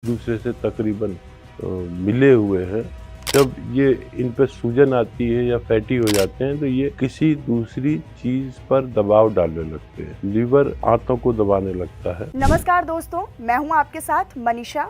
दूसरे से तकरीबन मिले हुए हैं। जब ये इन पे सूजन आती है या फैटी हो जाते हैं तो ये किसी दूसरी चीज पर दबाव डालने लगते हैं। लीवर आंतों को दबाने लगता है। नमस्कार दोस्तों, मैं हूं आपके साथ मनीषा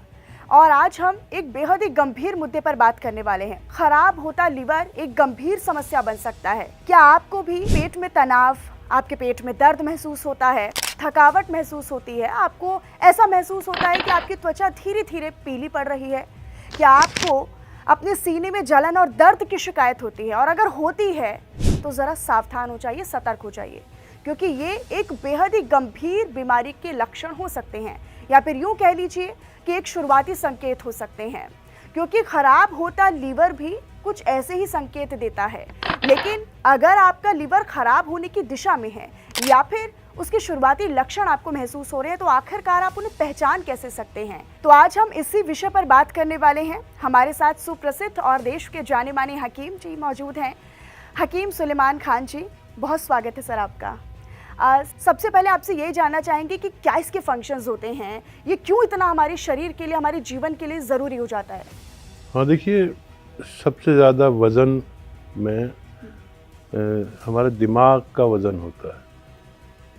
और आज हम एक बेहद ही गंभीर मुद्दे पर बात करने वाले हैं। खराब होता लीवर एक गंभीर समस्या बन सकता है। क्या आपको भी पेट में तनाव, आपके पेट में दर्द महसूस होता है, थकावट महसूस होती है, आपको ऐसा महसूस होता है कि आपकी त्वचा धीरे धीरे पीली पड़ रही है? क्या आपको अपने सीने में जलन और दर्द की शिकायत होती है? और अगर होती है तो ज़रा सावधान हो जाइए, सतर्क हो जाइए, क्योंकि ये एक बेहद ही गंभीर बीमारी के लक्षण हो सकते हैं, या फिर यूं कह लीजिए कि एक शुरुआती संकेत हो सकते हैं। क्योंकि खराब होता लीवर भी कुछ ऐसे ही संकेत देता है। लेकिन अगर आपका लीवर खराब होने की दिशा में है या फिर उसके शुरुआती लक्षण आपको महसूस हो रहे हैं, तो आखिरकार आप उन्हें पहचान कैसे सकते हैं? तो आज हम इसी विषय पर बात करने वाले हैं। हमारे साथ सुप्रसिद्ध और देश के जाने माने हकीम जी मौजूद हैं। हकीम सुलेमान खान जी, बहुत स्वागत है सर आपका। सबसे पहले आपसे ये जानना चाहेंगे कि क्या इसके फंक्शंस होते हैं, ये क्यों इतना हमारे शरीर के लिए, हमारे जीवन के लिए ज़रूरी हो जाता है? हाँ, देखिए, सबसे ज़्यादा वज़न में हमारे दिमाग का वज़न होता है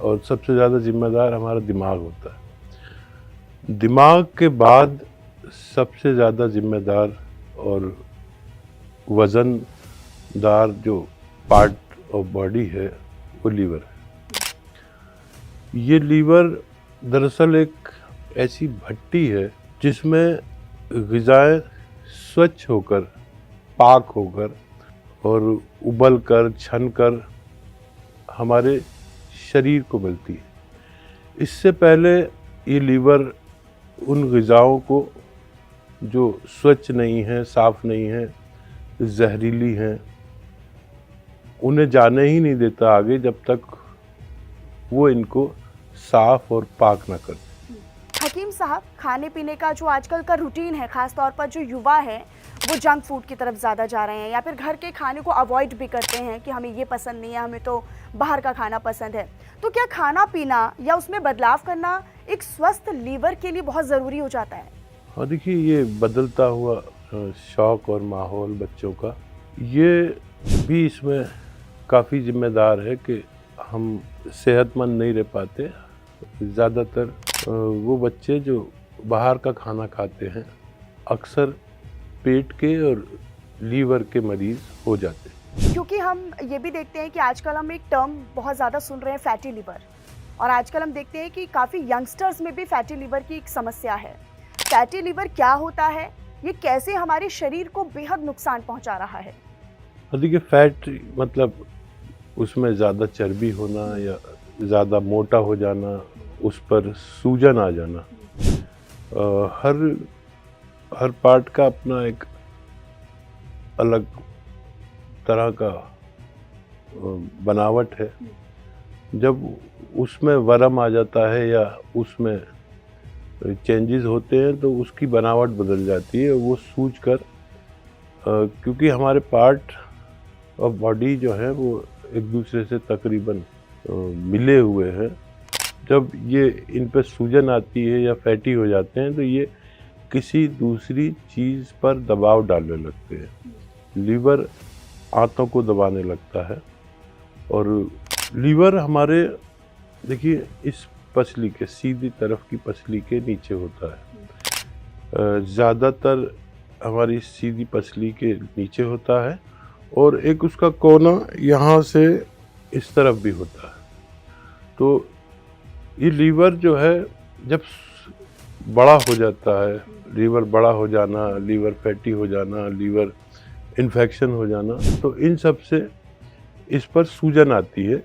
और सबसे ज़्यादा जिम्मेदार हमारा दिमाग होता है। दिमाग के बाद सबसे ज़्यादा जिम्मेदार और वज़नदार जो पार्ट ऑफ बॉडी है वो लीवर है। ये लीवर दरअसल एक ऐसी भट्टी है जिसमें ग़िज़ाएँ स्वच्छ होकर, पाक होकर और उबल कर, छन कर हमारे शरीर को मिलती है। इससे पहले ये लीवर उन ग़िज़ाओं को जो स्वच्छ नहीं हैं, साफ़ नहीं हैं, जहरीली हैं, उन्हें जाने ही नहीं देता आगे जब तक वो इनको साफ़ और पाक ना कर। हकीम साहब, खाने पीने का जो आजकल का रूटीन है, ख़ास तौर पर जो युवा है वो जंक फूड की तरफ ज़्यादा जा रहे हैं, या फिर घर के खाने को अवॉइड भी करते हैं कि हमें ये पसंद नहीं है, हमें तो बाहर का खाना पसंद है। तो क्या खाना पीना या उसमें बदलाव करना एक स्वस्थ लीवर के लिए बहुत ज़रूरी हो जाता है? हाँ, देखिए, ये बदलता हुआ शौक़ और माहौल बच्चों का, ये भी इसमें काफ़ी ज़िम्मेदार है कि हम सेहतमंद नहीं रह पाते। ज़्यादातर वो बच्चे जो बाहर का खाना खाते हैं अक्सर पेट के और लीवर के मरीज़ हो जाते हैं। क्योंकि हम ये भी देखते हैं कि आजकल हम एक टर्म बहुत ज़्यादा सुन रहे हैं, फैटी लिवर, और आजकल हम देखते हैं कि काफ़ी यंगस्टर्स में भी फैटी लिवर की एक समस्या है। फैटी लिवर क्या होता है, ये कैसे हमारे शरीर को बेहद नुकसान पहुंचा रहा है? देखिए, फैट मतलब उसमें ज़्यादा चर्बी होना या ज़्यादा मोटा हो जाना, उस पर सूजन आ जाना। हर पार्ट का अपना एक अलग तरह का बनावट है। जब उसमें वरम आ जाता है या उसमें चेंजेस होते हैं तो उसकी बनावट बदल जाती है। वो सूज कर, क्योंकि हमारे पार्ट ऑफ बॉडी जो है वो एक दूसरे से तकरीबन मिले हुए हैं। जब ये इन पे सूजन आती है या फैटी हो जाते हैं तो ये किसी दूसरी चीज़ पर दबाव डालने लगते हैं। लीवर आंतों को दबाने लगता है और लीवर हमारे, देखिए, इस पसली के सीधी तरफ की पसली के नीचे होता है। ज़्यादातर हमारी सीधी पसली के नीचे होता है और एक उसका कोना यहाँ से इस तरफ भी होता है। तो ये लीवर जो है जब बड़ा हो जाता है, लीवर बड़ा हो जाना, लीवर फैटी हो जाना, लीवर इन्फेक्शन हो जाना, तो इन सब से इस पर सूजन आती है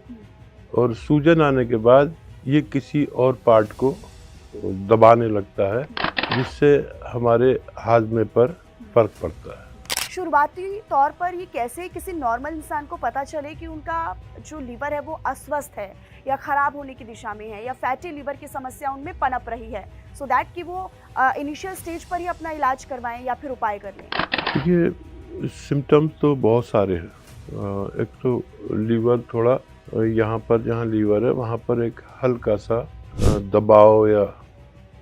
और सूजन आने के बाद ये किसी और पार्ट को दबाने लगता है, जिससे हमारे हाजमे पर फ़र्क पड़ता है। शुरुआती तौर पर ये कैसे किसी नॉर्मल इंसान को पता चले कि उनका जो लीवर है वो अस्वस्थ है या ख़राब होने की दिशा में है, या फैटी लीवर की समस्या उनमें पनप रही है, सो दैट कि वो इनिशियल स्टेज पर ही अपना इलाज करवाएं या फिर उपाय कर लें? देखिए, सिम्टम्स तो बहुत सारे हैं। एक तो लीवर थोड़ा यहाँ पर, जहाँ लीवर है वहाँ पर एक हल्का सा दबाव या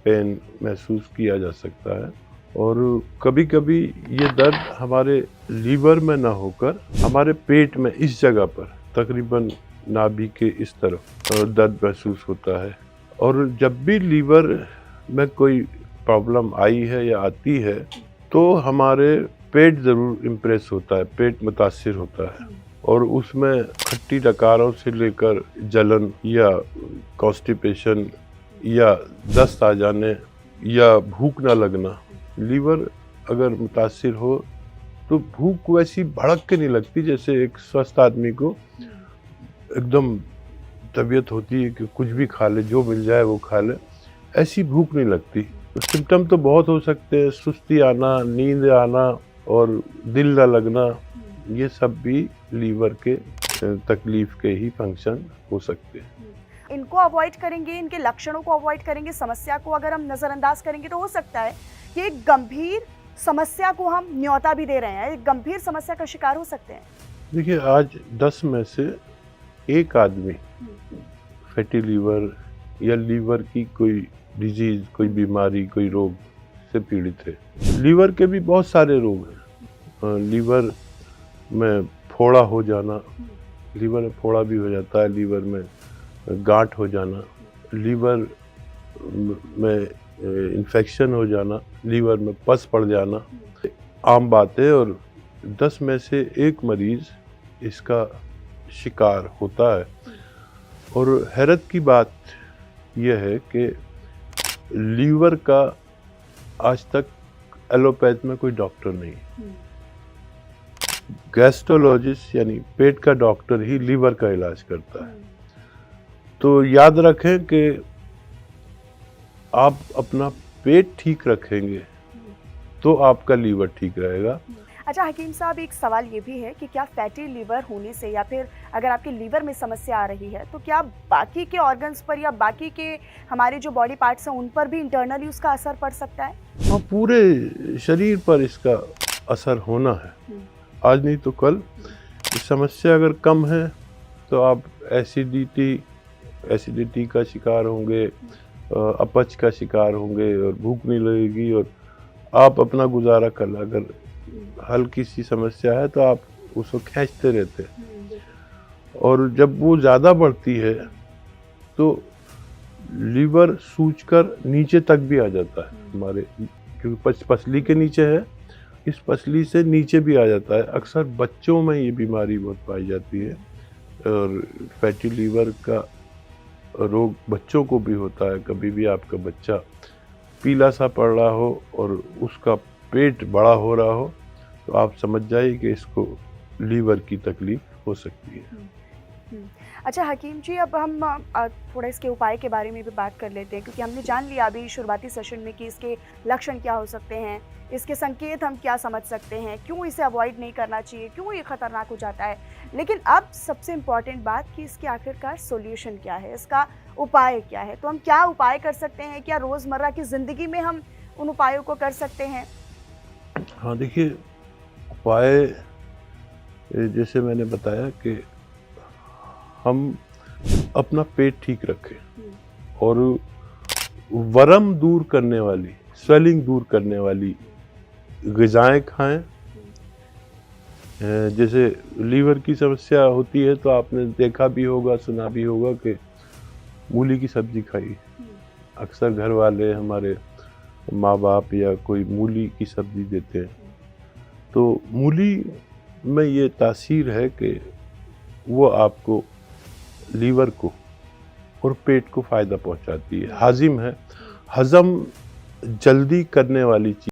पेन महसूस किया जा सकता है। और कभी कभी ये दर्द हमारे लीवर में ना होकर हमारे पेट में इस जगह पर तकरीबन नाभि के इस तरफ दर्द महसूस होता है। और जब भी लीवर में कोई प्रॉब्लम आई है या आती है तो हमारे पेट ज़रूर इम्प्रेस होता है, पेट मुतासिर होता है और उसमें खट्टी डकारों से लेकर जलन या कॉन्स्टिपेशन या दस्त आ जाने या भूख ना लगना। लीवर अगर मुतासिर हो तो भूख वैसी भड़क के नहीं लगती जैसे एक स्वस्थ आदमी को एकदम तबीयत होती है कि कुछ भी खा ले, जो मिल जाए वो खा ले, ऐसी भूख नहीं लगती। तो सिम्टम तो बहुत हो सकते हैं, सुस्ती आना, नींद आना और दिल ना लगना, ये सब भी लीवर के तकलीफ के ही फंक्शन हो सकते हैं। इनको अवॉइड करेंगे, इनके लक्षणों को अवॉइड करेंगे, समस्या को अगर हम नज़रअंदाज करेंगे तो हो सकता है कि एक गंभीर समस्या को हम न्योता भी दे रहे हैं, एक गंभीर समस्या का शिकार हो सकते हैं। देखिए, आज 10 में से एक आदमी फैटी लीवर या लीवर की कोई डिजीज, कोई बीमारी, कोई रोग से पीड़ित है। लीवर के भी बहुत सारे रोग हैं। लीवर में फोड़ा हो जाना, लीवर में फोड़ा भी हो जाता है, लीवर में गांठ हो जाना, लीवर में इन्फेक्शन हो जाना, लीवर में पस पड़ जाना आम बात है। और 10 में से एक मरीज इसका शिकार होता है। और हैरत की बात यह है कि लीवर का आज तक एलोपैथ में कोई डॉक्टर नहीं, गैस्ट्रोलॉजिस्ट यानी पेट का डॉक्टर ही लीवर का इलाज करता है। तो याद रखें कि आप अपना पेट ठीक रखेंगे तो आपका लीवर ठीक रहेगा। अच्छा हकीम साहब, एक सवाल ये भी है कि क्या फैटी लीवर होने से या फिर अगर आपके लीवर में समस्या आ रही है तो क्या बाकी के ऑर्गन्स पर या बाकी के हमारे जो बॉडी पार्ट्स हैं उन पर भी इंटरनली उसका असर पड़ सकता है? हाँ, पूरे शरीर पर इसका असर होना है। आज नहीं तो कल समस्या अगर कम है तो आप एसिडिटी का शिकार होंगे, अपच का शिकार होंगे और भूख नहीं लगेगी और आप अपना गुजारा कर ला। अगर हल्की सी समस्या है तो आप उसको खींचते रहते हैं और जब वो ज़्यादा बढ़ती है तो लीवर सूजकर नीचे तक भी आ जाता है हमारे, क्योंकि पसली के नीचे है, इस पसली से नीचे भी आ जाता है। अक्सर बच्चों में ये बीमारी बहुत पाई जाती है और फैटी लीवर का रोग बच्चों को भी होता है। कभी भी आपका बच्चा पीला सा पड़ रहा हो और उसका पेट बड़ा हो रहा हो तो आप समझ जाइए कि इसको लीवर की तकलीफ हो सकती है। अच्छा हकीम जी, अब हम थोड़ा इसके उपाय के बारे में भी बात कर लेते हैं, क्योंकि हमने जान लिया अभी शुरुआती सेशन में कि इसके लक्षण क्या हो सकते हैं, इसके संकेत हम क्या समझ सकते हैं, क्यों इसे अवॉइड नहीं करना चाहिए, क्यों ये खतरनाक हो जाता है। लेकिन अब सबसे इम्पॉर्टेंट बात कि इसके आखिरकार सॉल्यूशन क्या है, इसका उपाय क्या है। तो हम क्या उपाय कर सकते हैं, क्या रोज़मर्रा की ज़िंदगी में हम उन उपायों को कर सकते हैं? हाँ, देखिए, उपाय जैसे मैंने बताया कि हम अपना पेट ठीक रखें और वरम दूर करने वाली, स्वेलिंग दूर करने वाली ग़िज़ाएँ खाएं। जैसे लीवर की समस्या होती है तो आपने देखा भी होगा, सुना भी होगा कि मूली की सब्ज़ी खाई। अक्सर घर वाले, हमारे माँ बाप या कोई मूली की सब्ज़ी देते हैं। तो मूली में ये तासीर है कि वो आपको लीवर को और पेट को फ़ायदा पहुंचाती है, हाजिम है, हज़म जल्दी करने वाली चीज़।